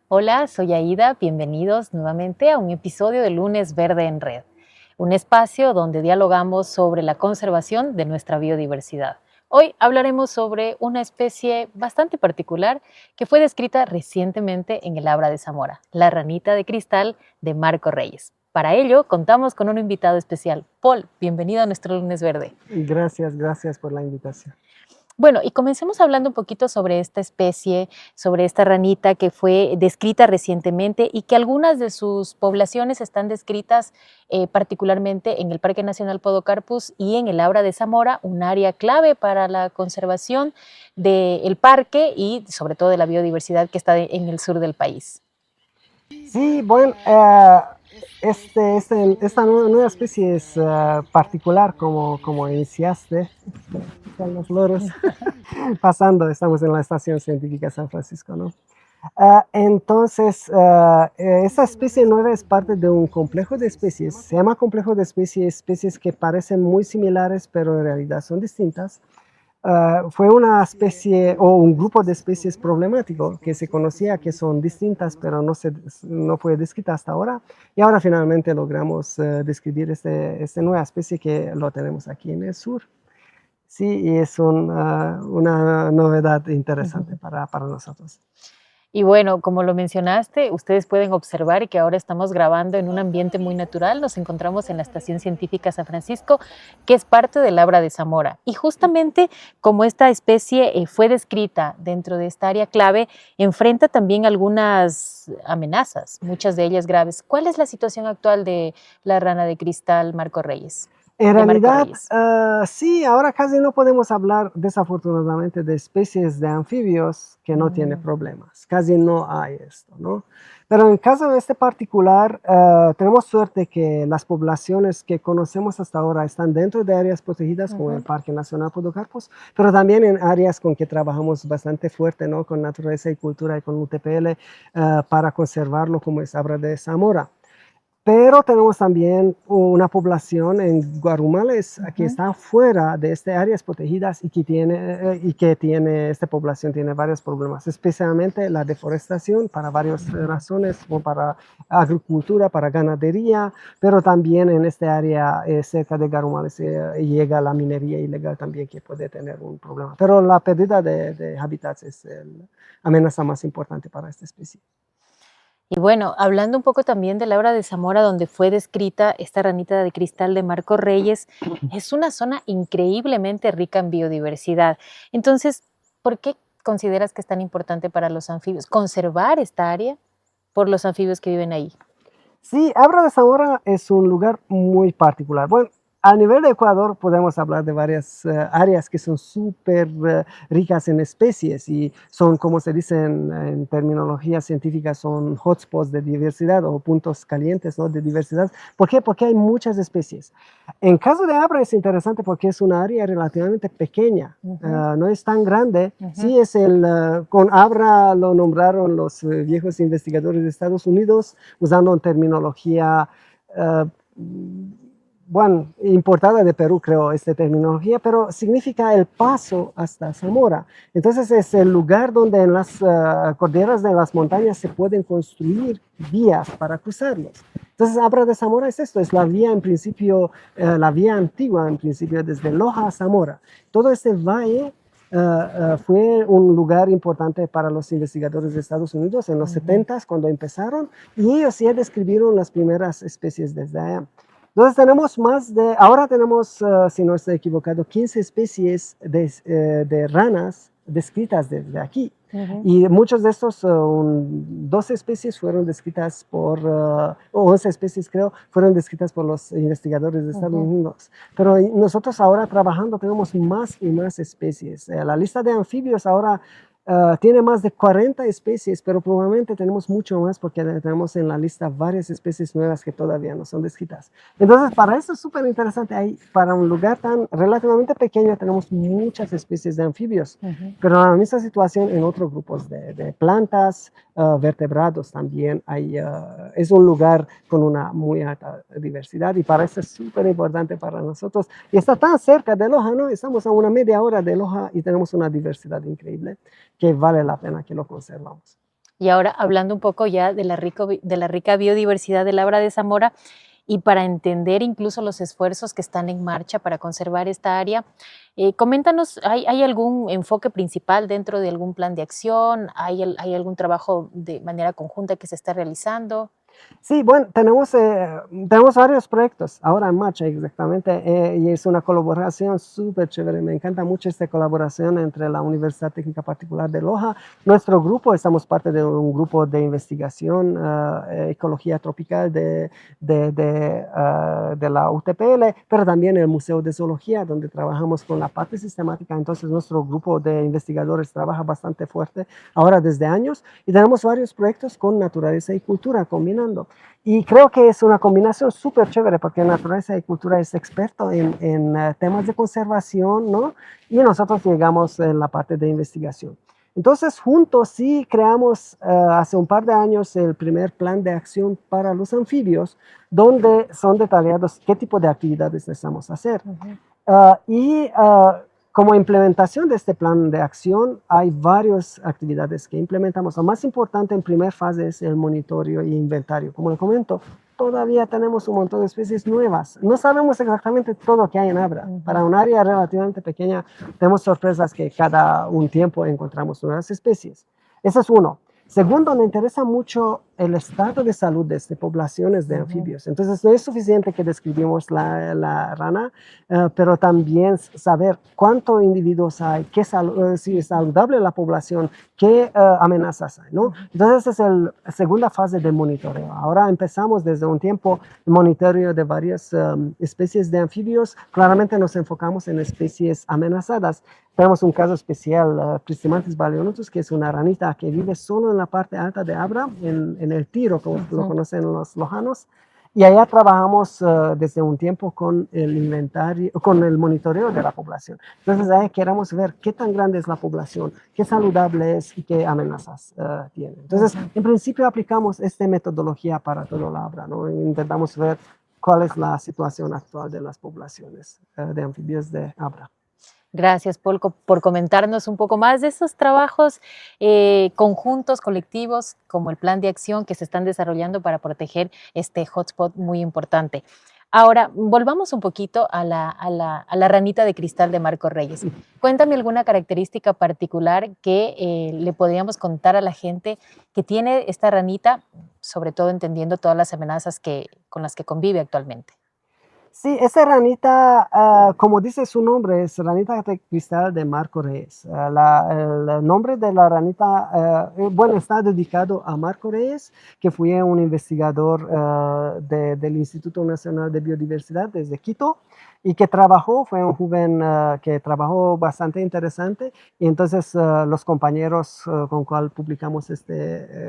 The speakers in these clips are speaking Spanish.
Hola, soy Aida, bienvenidos nuevamente a un episodio de Lunes Verde en Red, un espacio donde dialogamos sobre la conservación de nuestra biodiversidad. Hoy hablaremos sobre una especie bastante particular que fue descrita recientemente en el Abra de Zamora, la ranita de cristal de Marco Reyes. Para ello, contamos con un invitado especial. Paul, bienvenido a nuestro Lunes Verde. Gracias por la invitación. Bueno, y comencemos hablando un poquito sobre esta especie, sobre esta ranita que fue descrita recientemente y que algunas de sus poblaciones están descritas particularmente en el Parque Nacional Podocarpus y en el Abra de Zamora, un área clave para la conservación del parque y sobre todo de la biodiversidad que está en el sur del país. Sí, bueno, esta nueva especie es particular como iniciaste. Están los loros pasando, estamos en la Estación Científica San Francisco, ¿no? Entonces, esta especie nueva es parte de un complejo de especies. Se llama complejo de especies que parecen muy similares, pero en realidad son distintas. Fue una especie o un grupo de especies problemático que se conocía que son distintas, pero no fue descrita hasta ahora. Y ahora finalmente logramos describir esta nueva especie que lo tenemos aquí en el sur. Sí, y es una novedad interesante para nosotros. Y bueno, como lo mencionaste, ustedes pueden observar que ahora estamos grabando en un ambiente muy natural. Nos encontramos en la Estación Científica San Francisco, que es parte del Abra de Zamora. Y justamente como esta especie fue descrita dentro de esta área clave, enfrenta también algunas amenazas, muchas de ellas graves. ¿Cuál es la situación actual de la rana de cristal Marco Reyes? En De Marco realidad, Reyes. sí, ahora casi no podemos hablar desafortunadamente de especies de anfibios que no tienen problemas. Casi no hay esto, ¿no? Pero en caso de este particular, tenemos suerte que las poblaciones que conocemos hasta ahora están dentro de áreas protegidas como el Parque Nacional Podocarpus, pero también en áreas con que trabajamos bastante fuerte, ¿no? Con Naturaleza y Cultura y con UTPL para conservarlo como es Abra de Zamora. Pero tenemos también una población en Guarumales que está fuera de estas áreas protegidas esta población tiene varios problemas, especialmente la deforestación para varias razones, como para agricultura, para ganadería, pero también en esta área cerca de Guarumales llega la minería ilegal también que puede tener un problema. Pero la pérdida de hábitats es la amenaza más importante para esta especie. Y bueno, hablando un poco también del Abra de Zamora, donde fue descrita esta ranita de cristal de Marco Reyes, es una zona increíblemente rica en biodiversidad. Entonces, ¿por qué consideras que es tan importante para los anfibios conservar esta área por los anfibios que viven ahí? Sí, Abra de Zamora es un lugar muy particular. Bueno, a nivel de Ecuador podemos hablar de varias áreas que son súper ricas en especies y son, como se dice en terminología científica, son hotspots de diversidad o puntos calientes, ¿no? De diversidad. ¿Por qué? Porque hay muchas especies. En caso de Abra es interesante porque es una área relativamente pequeña, no es tan grande. Sí, con Abra lo nombraron los viejos investigadores de Estados Unidos usando terminología bueno, importada de Perú, creo, esta terminología, pero significa el paso hasta Zamora. Entonces es el lugar donde en las cordilleras de las montañas se pueden construir vías para cruzarlos. Entonces, Abra de Zamora es esto, es la vía en principio, la vía antigua en principio, desde Loja a Zamora. Todo este valle fue un lugar importante para los investigadores de Estados Unidos en los 70s cuando empezaron y ellos ya describieron las primeras especies desde allá. Entonces ahora tenemos, si no estoy equivocado, 15 especies de ranas descritas desde aquí. Y muchos de estos, 12 especies fueron descritas o 11 especies creo, fueron descritas por los investigadores de Estados Unidos. Pero nosotros ahora trabajando tenemos más y más especies. La lista de anfibios ahora tiene más de 40 especies, pero probablemente tenemos mucho más porque tenemos en la lista varias especies nuevas que todavía no son descritas. Entonces, para eso es súper interesante. Para un lugar tan relativamente pequeño tenemos muchas especies de anfibios, pero la misma situación en otros grupos de plantas, vertebrados también. Es un lugar con una muy alta diversidad y para eso es súper importante para nosotros. Y está tan cerca de Loja, ¿no? Estamos a una media hora de Loja y tenemos una diversidad increíble que vale la pena que lo conservamos. Y ahora hablando un poco ya de la rica biodiversidad del Abra de Zamora y para entender incluso los esfuerzos que están en marcha para conservar esta área, coméntanos, ¿hay algún enfoque principal dentro de algún plan de acción? ¿Hay algún trabajo de manera conjunta que se está realizando? Sí, bueno, tenemos varios proyectos ahora en marcha exactamente y es una colaboración súper chévere. Me encanta mucho esta colaboración entre la Universidad Técnica Particular de Loja. Nuestro grupo, estamos parte de un grupo de investigación, ecología tropical de la UTPL, pero también el Museo de Zoología, donde trabajamos con la parte sistemática. Entonces, nuestro grupo de investigadores trabaja bastante fuerte ahora desde años y tenemos varios proyectos con naturaleza y cultura combinando. Y creo que es una combinación súper chévere porque naturaleza y cultura es experto en temas de conservación, ¿no? Y nosotros llegamos en la parte de investigación. Entonces, juntos sí creamos hace un par de años el primer plan de acción para los anfibios, donde son detallados qué tipo de actividades necesitamos hacer. Como implementación de este plan de acción, hay varias actividades que implementamos. Lo más importante en primera fase es el monitoreo y inventario. Como le comento, todavía tenemos un montón de especies nuevas. No sabemos exactamente todo lo que hay en Abra. Para un área relativamente pequeña, tenemos sorpresas que cada un tiempo encontramos nuevas especies. Ese es uno. Segundo, me interesa mucho el estado de salud de estas poblaciones de anfibios. Entonces, no es suficiente que describimos la rana, pero también saber cuántos individuos hay, si es saludable la población, qué amenazas hay, ¿no? Entonces, esa es la segunda fase de monitoreo. Ahora empezamos desde un tiempo el monitoreo de varias especies de anfibios. Claramente nos enfocamos en especies amenazadas. Tenemos un caso especial, Pristimantis balionotus, que es una ranita que vive solo en la parte alta de Abra, en el Tiro, como lo conocen los lojanos. Y allá trabajamos desde un tiempo con el inventario, con el monitoreo de la población. Entonces, ahí queremos ver qué tan grande es la población, qué saludable es y qué amenazas tiene. Entonces, en principio aplicamos esta metodología para todo la Abra, ¿no? Intentamos ver cuál es la situación actual de las poblaciones de anfibios de Abra. Gracias, Paul, por comentarnos un poco más de esos trabajos conjuntos, colectivos, como el plan de acción que se están desarrollando para proteger este hotspot muy importante. Ahora, volvamos un poquito a la ranita de cristal de Marco Reyes. Cuéntame alguna característica particular que le podríamos contar a la gente que tiene esta ranita, sobre todo entendiendo todas las amenazas con las que convive actualmente. Sí, esa ranita, como dice su nombre, es ranita de cristal de Marco Reyes. El nombre de la ranita, bueno, está dedicado a Marco Reyes, que fue un investigador del Instituto Nacional de Biodiversidad desde Quito y que fue un joven que trabajó bastante interesante y entonces los compañeros con cual publicamos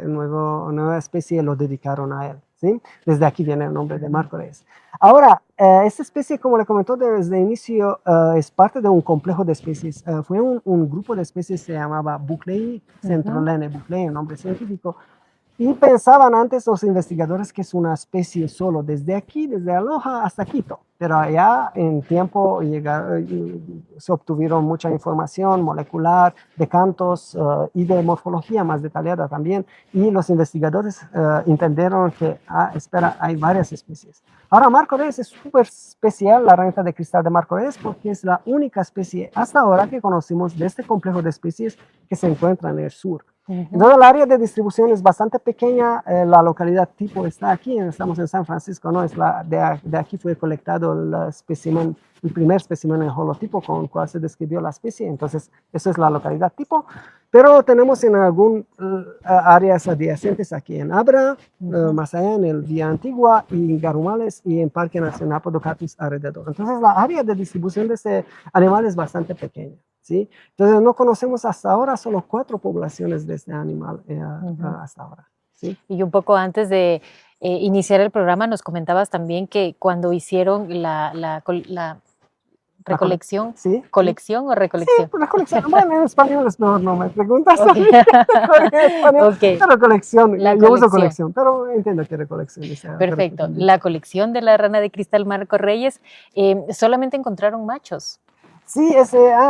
nueva especie lo dedicaron a él. ¿Sí? Desde aquí viene el nombre de Marco Reyes. Ahora, esta especie, como le comentó desde el inicio, es parte de un complejo de especies. Fue un grupo de especies que se llamaba Buclei, Centrolene Buclei, el nombre científico. Y pensaban antes los investigadores que es una especie solo, desde aquí, desde Loja hasta Quito. Pero allá en tiempo se obtuvieron mucha información molecular, de cantos y de morfología más detallada también. Y los investigadores entendieron que, espera, hay varias especies. Ahora, Marco Reyes es súper especial, la ranita de cristal de Marco Reyes, porque es la única especie hasta ahora que conocimos de este complejo de especies que se encuentra en el sur. Entonces, el área de distribución es bastante pequeña, la localidad tipo está aquí, estamos en San Francisco, ¿no? De aquí fue colectado el primer espécimen en holotipo con el cual se describió la especie, entonces esa es la localidad tipo, pero tenemos en algunas áreas adyacentes aquí en Abra, más allá en el Vía Antigua y en Garumales y en Parque Nacional Podocarpus alrededor. Entonces la área de distribución de este animal es bastante pequeña. ¿sí? Entonces no conocemos hasta ahora solo 4 poblaciones de este animal hasta ahora. ¿Sí? Y un poco antes de iniciar el programa nos comentabas también que cuando hicieron la La cole- recolección, sí, sí. ¿colección o Sí, recolección? la colección. Bueno, en español es mejor, no me preguntas a Ok, mí en español, ok, pero colección, la yo uso colección. colección, pero entiendo que recolección es Perfecto. La colección de la rana de cristal Marco Reyes, solamente encontraron machos. Sí,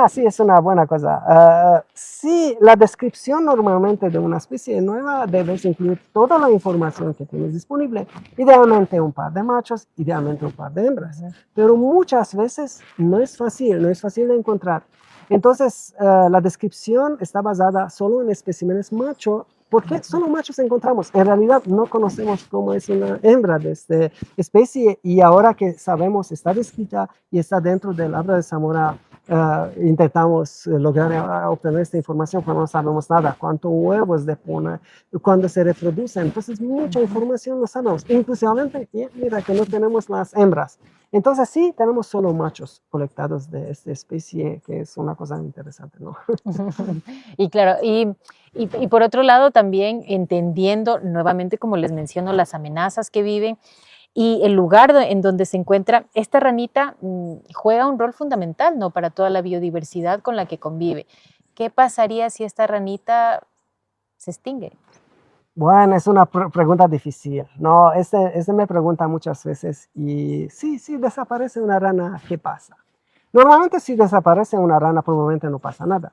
sí, es una buena cosa. Sí, la descripción normalmente de una especie nueva debes incluir toda la información que tienes disponible, idealmente un par de machos, idealmente un par de hembras, pero muchas veces no es fácil de encontrar. Entonces, la descripción está basada solo en especímenes macho. ¿Por qué solo machos encontramos? En realidad no conocemos cómo es una hembra de esta especie y ahora que sabemos está descrita y está dentro del Habla de Zamora, intentamos lograr obtener esta información, pero no sabemos nada, cuántos huevos depone, cuándo se reproduce, entonces mucha información no sabemos, inclusivamente, mira que no tenemos las hembras. Entonces sí, tenemos solo machos colectados de esta especie, que es una cosa interesante, ¿no? Y claro, y por otro lado también entendiendo nuevamente, como les menciono, las amenazas que viven y el lugar en donde se encuentra, esta ranita juega un rol fundamental, ¿no? Para toda la biodiversidad con la que convive. ¿Qué pasaría si esta ranita se extingue? Bueno, es una pregunta difícil, ¿no? Este me pregunta muchas veces y sí, desaparece una rana, ¿qué pasa? Normalmente si desaparece una rana, probablemente no pasa nada.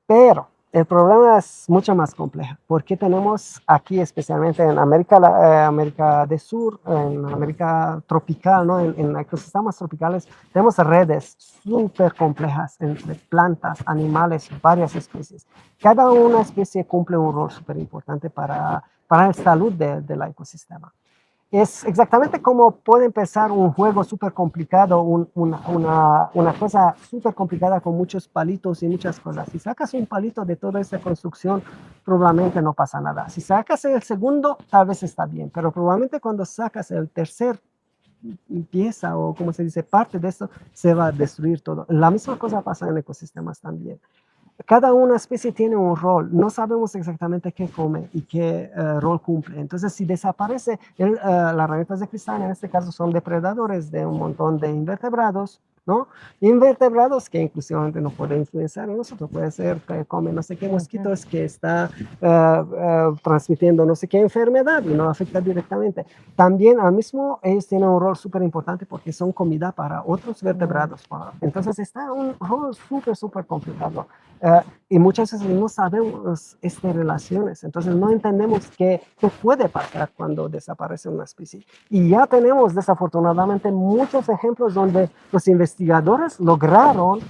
Pero el problema es mucho más complejo, porque tenemos aquí, especialmente en América del Sur, en América tropical, ¿no? En ecosistemas tropicales, tenemos redes súper complejas entre plantas, animales, varias especies. Cada una especie cumple un rol súper importante para la salud del ecosistema. Es exactamente como puede empezar un juego súper complicado, una cosa súper complicada con muchos palitos y muchas cosas. Si sacas un palito de toda esta construcción, probablemente no pasa nada. Si sacas el segundo, tal vez está bien, pero probablemente cuando sacas el tercer pieza o como se dice, parte de esto, se va a destruir todo. La misma cosa pasa en ecosistemas también. Cada una especie tiene un rol, no sabemos exactamente qué come y qué rol cumple. Entonces, si desaparece, las ranitas de cristal en este caso son depredadores de un montón de invertebrados, ¿no? Invertebrados que inclusivamente no pueden influenciar a nosotros, puede ser que come no sé qué mosquitos que está transmitiendo no sé qué enfermedad y no afecta directamente. También al mismo, ellos tienen un rol súper importante porque son comida para otros vertebrados. Entonces está un rol súper complicado. Y muchas veces no sabemos estas relaciones, entonces no entendemos qué puede pasar cuando desaparece una especie. Y ya tenemos desafortunadamente muchos ejemplos donde los investigadores lograron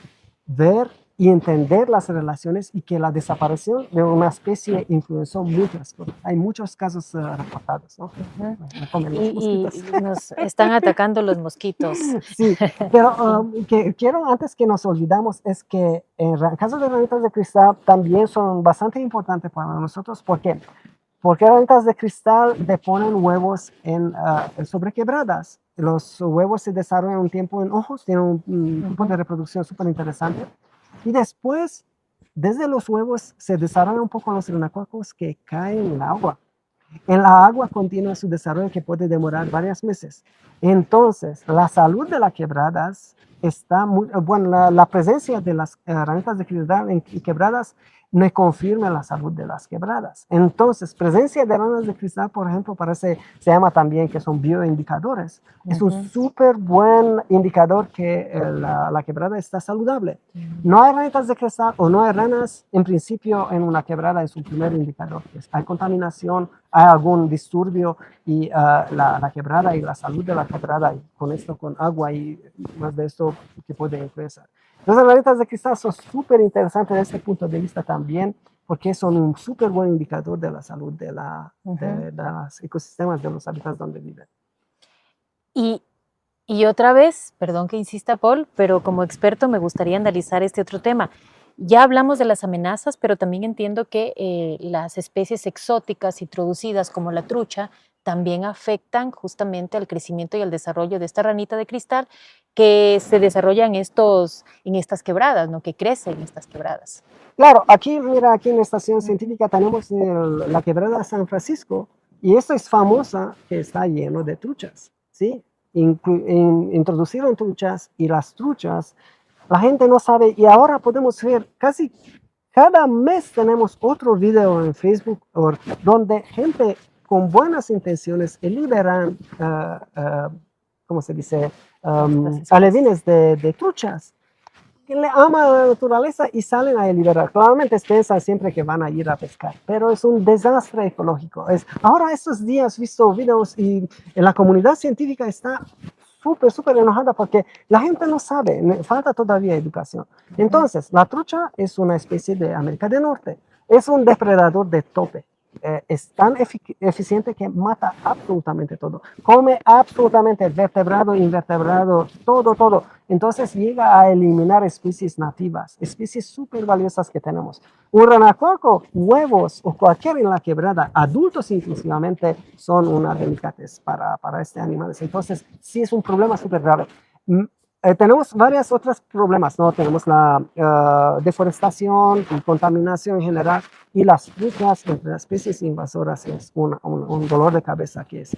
ver y entender las relaciones y que la desaparición de una especie influenció muchas cosas. Hay muchos casos reportados, ¿no? Me comen los mosquitos. Y nos están atacando los mosquitos. Sí, pero que quiero antes que nos olvidamos es que en caso de ranitas de cristal también son bastante importantes para nosotros. ¿Por qué? Porque ranitas de cristal deponen huevos sobre quebradas. Los huevos se desarrollan un tiempo en ojos, tienen un tipo de reproducción súper interesante. Y después, desde los huevos, se desarrollan un poco los renacuajos que caen en el agua. En la agua continúa su desarrollo que puede demorar varios meses. Entonces, la salud de las quebradas está muy, bueno, la presencia de las ranitas de cristal en quebradas me confirma la salud de las quebradas. Entonces, presencia de ranas de cristal, por ejemplo, se llama también que son bioindicadores. Es un súper buen indicador que la quebrada está saludable. No hay ranitas de cristal o no hay ranas, en principio, en una quebrada es un primer indicador. Hay contaminación, hay algún disturbio y la quebrada y la salud de la quebrada, y con esto, con agua y más de esto que puede influenciar. Entonces, las ranitas de cristal son súper interesantes desde este punto de vista también, porque son un súper buen indicador de la salud de los ecosistemas, de los hábitats donde viven. Y, y otra vez, perdón que insista, Paul, pero como experto me gustaría analizar este otro tema. Ya hablamos de las amenazas, pero también entiendo que las especies exóticas introducidas como la trucha también afectan justamente al crecimiento y al desarrollo de esta ranita de cristal que se desarrolla en estas quebradas, ¿no? Que crece en estas quebradas. Claro, aquí, mira, aquí en la estación científica tenemos la quebrada de San Francisco y esto es famosa que está lleno de truchas, ¿sí? Introducieron truchas y las truchas, la gente no sabe y ahora podemos ver casi cada mes tenemos otro video en Facebook donde gente con buenas intenciones liberan, ¿cómo se dice? Alevines de truchas que le ama la naturaleza y salen a liberar. Claramente piensan siempre que van a ir a pescar, pero es un desastre ecológico. Ahora estos días he visto videos y la comunidad científica está súper enojada porque la gente no sabe, falta todavía educación. Entonces, la trucha es una especie de América del Norte, es un depredador de tope. Es tan eficiente que mata absolutamente todo. Come absolutamente vertebrado, invertebrado, todo. Entonces llega a eliminar especies nativas, especies súper valiosas que tenemos. Un renacuajo, huevos o cualquier en la quebrada, adultos inclusivamente, son una delicatez para este animal. Entonces sí es un problema súper grave. Tenemos varios otros problemas, ¿no? Tenemos la deforestación y contaminación en general y las truchas entre las especies invasoras es un dolor de cabeza que es.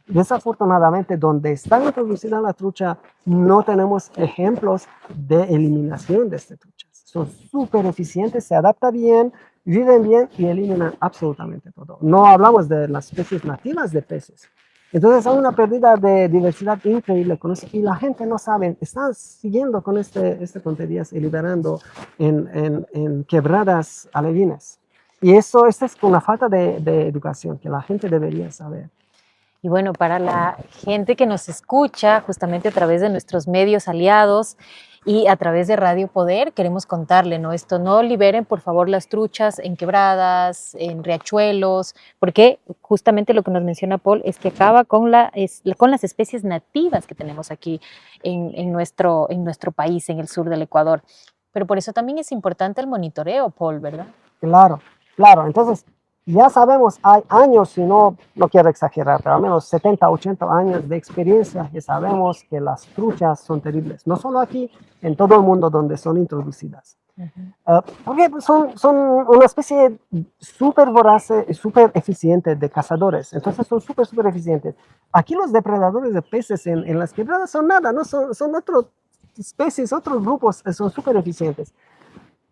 Desafortunadamente, donde está introducida la trucha, no tenemos ejemplos de eliminación de estas truchas. Son súper eficientes, se adaptan bien, viven bien y eliminan absolutamente todo. No hablamos de las especies nativas de peces. Entonces hay una pérdida de diversidad increíble con eso y la gente no sabe, están siguiendo con este tonterías y liberando en quebradas alevines. Y eso es una falta de educación que la gente debería saber. Y bueno, para la gente que nos escucha justamente a través de nuestros medios aliados y a través de Radio Poder, queremos contarle, ¿no? Esto, no liberen por favor las truchas en quebradas, en riachuelos, porque justamente lo que nos menciona Paul es que acaba con las especies nativas que tenemos aquí en nuestro país, en el sur del Ecuador. Pero por eso también es importante el monitoreo, Paul, ¿verdad? Claro. Entonces, ya sabemos, hay años, si no quiero exagerar, pero al menos 70, 80 años de experiencia que sabemos que las truchas son terribles, no solo aquí, en todo el mundo donde son introducidas. Porque son una especie súper voraz y súper eficiente de cazadores, entonces son súper eficientes. Aquí los depredadores de peces en las quebradas son nada, ¿no? Son otras especies, otros grupos, son súper eficientes.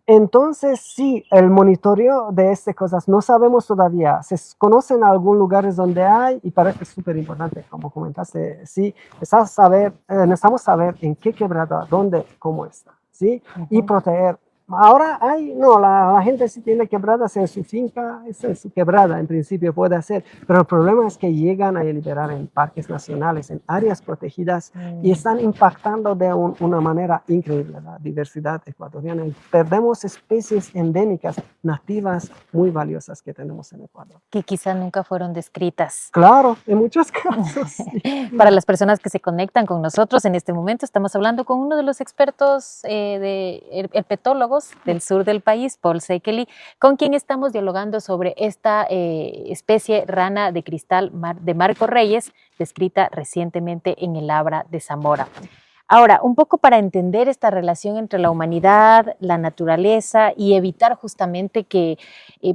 Entonces, sí, el monitoreo de estas cosas no sabemos todavía. Se conocen algunos lugares donde hay y parece súper importante, como comentaste. Sí, necesitamos saber en qué quebrada, dónde, cómo está, ¿sí? Y proteger. Ahora la gente sí tiene quebradas en su finca, esa es su quebrada, en principio puede hacer, pero el problema es que llegan a liberar en parques nacionales, en áreas protegidas y están impactando de una manera increíble la diversidad ecuatoriana y perdemos especies endémicas, nativas, muy valiosas que tenemos en Ecuador. Que quizá nunca fueron descritas. Claro, en muchos casos. Sí. Para las personas que se conectan con nosotros en este momento, estamos hablando con uno de los expertos de herpetólogos del sur del país, Paul Sekeli, con quien estamos dialogando sobre esta especie rana de cristal de Marco Reyes, descrita recientemente en el Abra de Zamora. Ahora, un poco para entender esta relación entre la humanidad, la naturaleza y evitar justamente que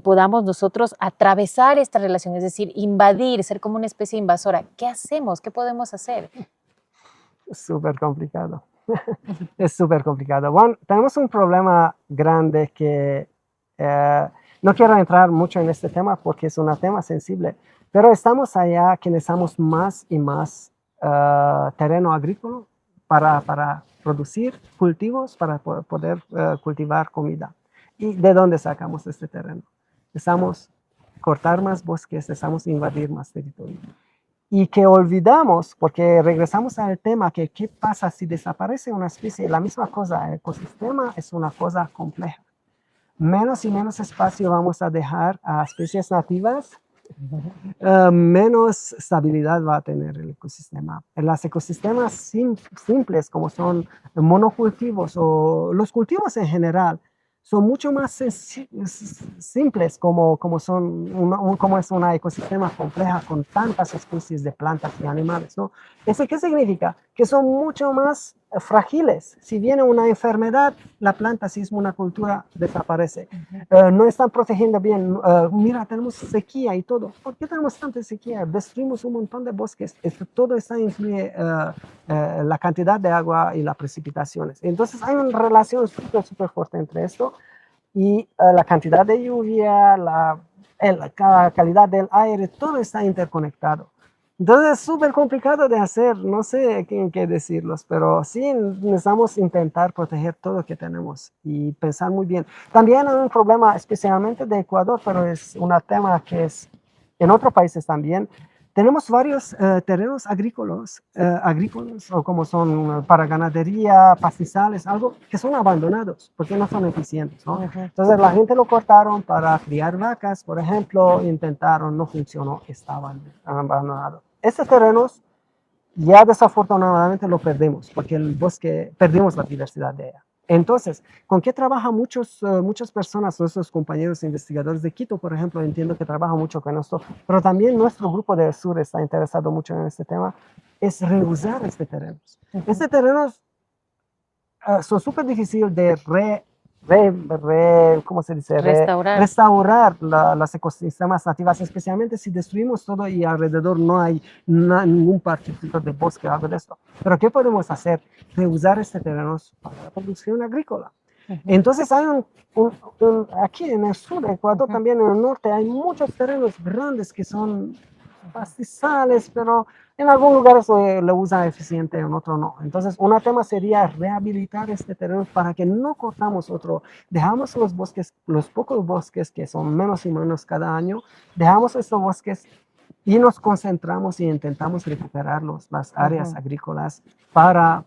podamos nosotros atravesar esta relación, es decir, invadir, ser como una especie invasora. ¿Qué hacemos? ¿Qué podemos hacer? Es súper complicado. Es súper complicado. Bueno, tenemos un problema grande que no quiero entrar mucho en este tema porque es un tema sensible, pero estamos allá que necesitamos más y más terreno agrícola para producir cultivos, para poder cultivar comida. ¿Y de dónde sacamos este terreno? Necesitamos cortar más bosques, necesitamos invadir más territorio. Y que olvidamos, porque regresamos al tema, que qué pasa si desaparece una especie, la misma cosa, el ecosistema es una cosa compleja. Menos y menos espacio vamos a dejar a especies nativas, menos estabilidad va a tener el ecosistema. En los ecosistemas simples, como son monocultivos o los cultivos en general, son mucho más simples como es un ecosistema compleja con tantas especies de plantas y animales, ¿no? ¿Eso qué significa? Que son mucho más frágiles. Si viene una enfermedad, la planta, si es una cultura, desaparece. No están protegiendo bien. Mira, tenemos sequía y todo. ¿Por qué tenemos tanta sequía? Destruimos un montón de bosques. Todo está influye la cantidad de agua y las precipitaciones. Entonces hay una relación súper fuerte entre esto y la cantidad de lluvia, la calidad del aire, todo está interconectado. Entonces es súper complicado de hacer, no sé qué decirlos, pero sí necesitamos intentar proteger todo lo que tenemos y pensar muy bien. También hay un problema especialmente de Ecuador, pero es un tema que es en otros países también. Tenemos varios terrenos agrícolas o como son para ganadería, pastizales, algo que son abandonados porque no son eficientes, ¿no? Entonces la gente lo cortaron para criar vacas, por ejemplo, intentaron, no funcionó, estaban abandonados. Estos terrenos ya desafortunadamente lo perdimos porque el bosque, perdimos la diversidad de ella. Entonces, ¿con qué trabajan muchas personas, nuestros compañeros investigadores de Quito, por ejemplo? Entiendo que trabajan mucho con esto, pero también nuestro grupo del sur está interesado mucho en este tema, es reusar este terreno. Este terreno son súper difíciles de ¿cómo se dice? Restaurar las ecosistemas nativas, especialmente si destruimos todo y alrededor no hay ningún partículo de bosque o algo de esto. Pero ¿qué podemos hacer? Reusar este terreno para la producción agrícola. Entonces hay aquí en el sur de Ecuador, también en el norte, hay muchos terrenos grandes que son pastizales, pero en algunos lugares lo usan eficiente, en otros no. Entonces, un tema sería rehabilitar este terreno para que no cortamos otro, dejamos los bosques, los pocos bosques que son menos y menos cada año, dejamos estos bosques y nos concentramos y intentamos recuperar las áreas agrícolas para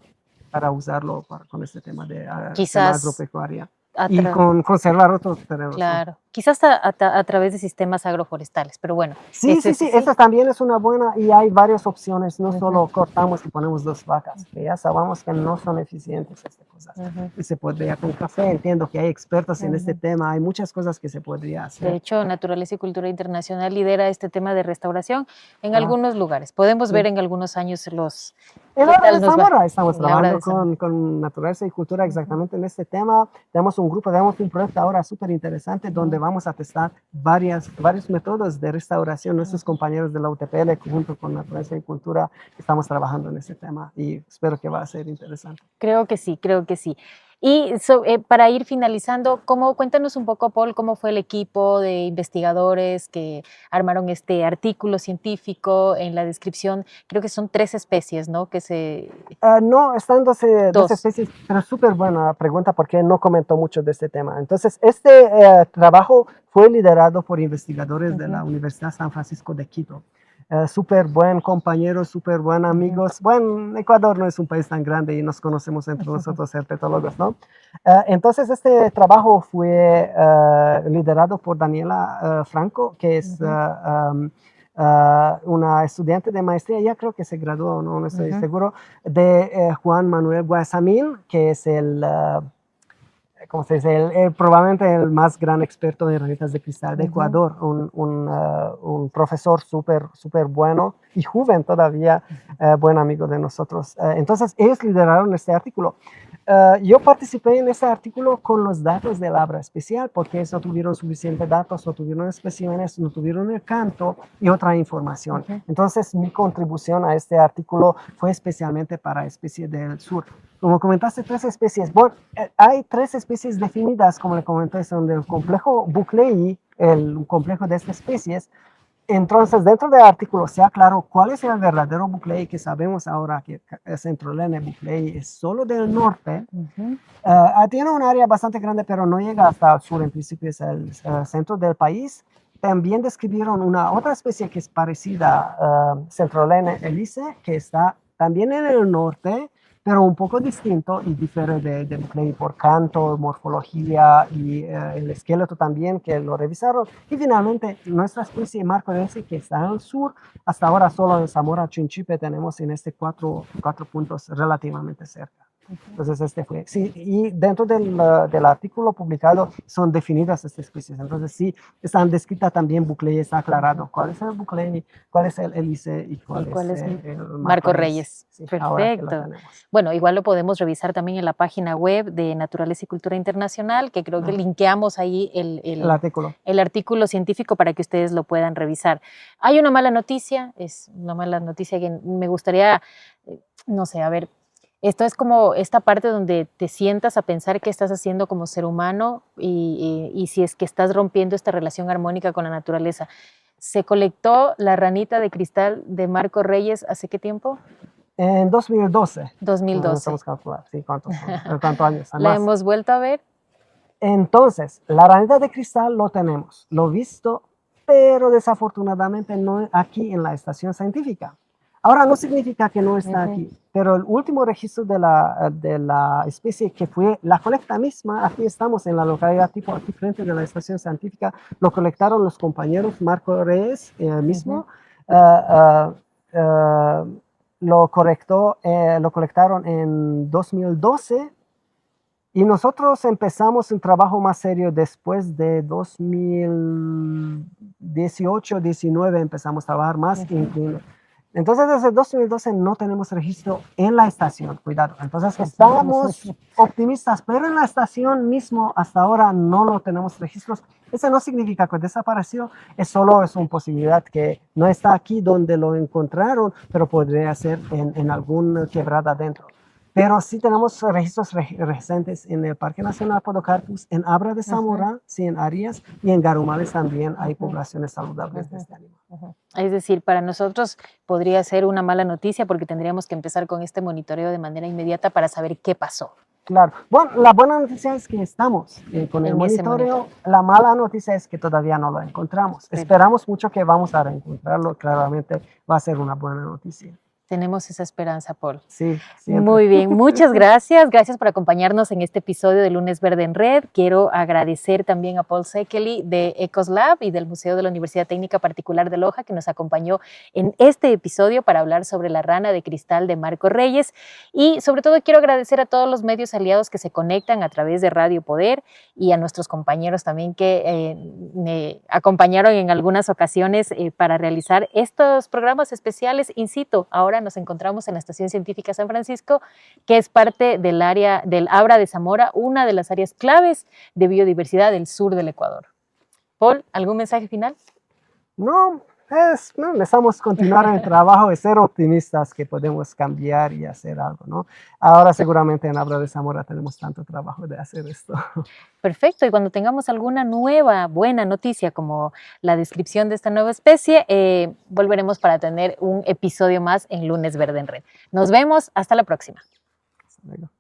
usarlo con este tema de tema agropecuaria y conservar otros terrenos. Claro, quizás a través de sistemas agroforestales, pero bueno. Sí, esa también es una buena y hay varias opciones, no solo cortamos y ponemos 2 vacas, que ya sabemos que no son eficientes estas cosas. Y se podría con café, entiendo que hay expertos en este tema, hay muchas cosas que se podría hacer. De hecho, Naturaleza y Cultura Internacional lidera este tema de restauración en algunos lugares. Podemos ver en algunos años los... En la de Zamora estamos trabajando con Naturaleza y Cultura exactamente en este tema. Tenemos un proyecto ahora súper interesante donde vamos a testar varios métodos de restauración. Nuestros compañeros de la UTPL junto con Naturaleza y Cultura estamos trabajando en este tema y espero que va a ser interesante. Creo que sí, creo que sí. Y para ir finalizando, cuéntanos un poco, Paul, cómo fue el equipo de investigadores que armaron este artículo científico. En la descripción, creo que son 3 especies, ¿no? No, están 2 especies, pero súper buena pregunta porque no comentó mucho de este tema. Entonces, este trabajo fue liderado por investigadores de la Universidad San Francisco de Quito. Súper buen compañero, súper buen amigos. Bueno, Ecuador no es un país tan grande y nos conocemos entre nosotros herpetólogos, ¿no? Entonces, este trabajo fue liderado por Daniela Franco, que es una estudiante de maestría, ya creo que se graduó, no estoy seguro, de Juan Manuel Guayasamín, que es ¿cómo se dice? Probablemente el más gran experto en ranitas de cristal de Ecuador, un profesor súper bueno y joven todavía, buen amigo de nosotros. Entonces, ellos lideraron este artículo. Yo participé en este artículo con los datos del Abra especial porque ellos no tuvieron suficientes datos, no tuvieron especímenes, no tuvieron el canto y otra información. Entonces, mi contribución a este artículo fue especialmente para especies del sur. Como comentaste, 3 especies. Bueno, hay 3 especies definidas, como le comenté, son del complejo Buclei, el complejo de estas especies. Entonces, dentro del artículo se aclaró cuál es el verdadero Buclei, que sabemos ahora que Centrolene Buclei es solo del norte. Tiene un área bastante grande, pero no llega hasta el sur, en principio es el centro del país. También describieron una otra especie que es parecida a Centrolene elise, que está también en el norte, pero un poco distinto y difiere de Buclei por canto, morfología y el esqueleto también, que lo revisaron. Y finalmente, nuestra especie marcoense, que está en el sur, hasta ahora solo en Zamora Chinchipe tenemos en 4 puntos relativamente cerca. Entonces, este fue, sí, y dentro del artículo publicado son definidas estas especies. Entonces, sí, están descritas también bucle, está aclarado cuál es el bucle, cuál es el hélice y ¿Y cuál cuál es es el Marco Reyes? Sí, ahora que lo Perfecto. tenemos. Bueno, igual lo podemos revisar también en la página web de Naturaleza y Cultura Internacional, que creo que linkeamos ahí el artículo científico para que ustedes lo puedan revisar. Hay una mala noticia, es una mala noticia que me gustaría, no sé, a ver, esto es como esta parte donde te sientas a pensar qué estás haciendo como ser humano y si es que estás rompiendo esta relación armónica con la naturaleza. ¿Se colectó la ranita de cristal de Marco Reyes hace qué tiempo? En 2012. 2012. Estamos calculando, sí, cuántos años. ¿La hemos vuelto a ver? Entonces, la ranita de cristal lo tenemos, lo visto, pero desafortunadamente no aquí en la estación científica. Ahora no significa que no está aquí, pero el último registro de la especie que fue la colecta misma, aquí estamos en la localidad tipo aquí frente de la estación científica, lo colectaron los compañeros Marco Reyes mismo, lo colectaron en 2012 y nosotros empezamos un trabajo más serio después de 2018, 19 empezamos a trabajar más. Entonces, desde 2012 no tenemos registro en la estación, cuidado. Entonces, estamos optimistas, pero en la estación mismo hasta ahora no lo tenemos registros. Eso no significa que desapareció, es una posibilidad que no está aquí donde lo encontraron, pero podría ser en alguna quebrada adentro. Pero sí tenemos registros recientes en el Parque Nacional Podocarpus, en Abra de Zamora, sí, en Arias, y en Garumales también hay poblaciones saludables de este animal. Es decir, para nosotros podría ser una mala noticia porque tendríamos que empezar con este monitoreo de manera inmediata para saber qué pasó. Claro. Bueno, la buena noticia es que estamos con el monitoreo. La mala noticia es que todavía no lo encontramos. Esperamos mucho que vamos a reencontrarlo. Claramente va a ser una buena noticia. Tenemos esa esperanza, Paul. Sí, siempre. Muy bien, muchas gracias. Gracias por acompañarnos en este episodio de Lunes Verde en Red. Quiero agradecer también a Paul Szekely de ECOSLab y del Museo de la Universidad Técnica Particular de Loja, que nos acompañó en este episodio para hablar sobre la rana de cristal de Marco Reyes. Y sobre todo quiero agradecer a todos los medios aliados que se conectan a través de Radio Poder y a nuestros compañeros también que me acompañaron en algunas ocasiones para realizar estos programas especiales in situ. Ahora nos encontramos en la Estación Científica San Francisco, que es parte del área del Abra de Zamora, una de las áreas claves de biodiversidad del sur del Ecuador. Paul, ¿algún mensaje final? No, necesitamos continuar el trabajo y ser optimistas que podemos cambiar y hacer algo, ¿no? Ahora seguramente en Abra de Zamora tenemos tanto trabajo de hacer esto. Perfecto, y cuando tengamos alguna nueva, buena noticia como la descripción de esta nueva especie, volveremos para tener un episodio más en Lunes Verde en Red. Nos vemos, hasta la próxima. Hasta luego.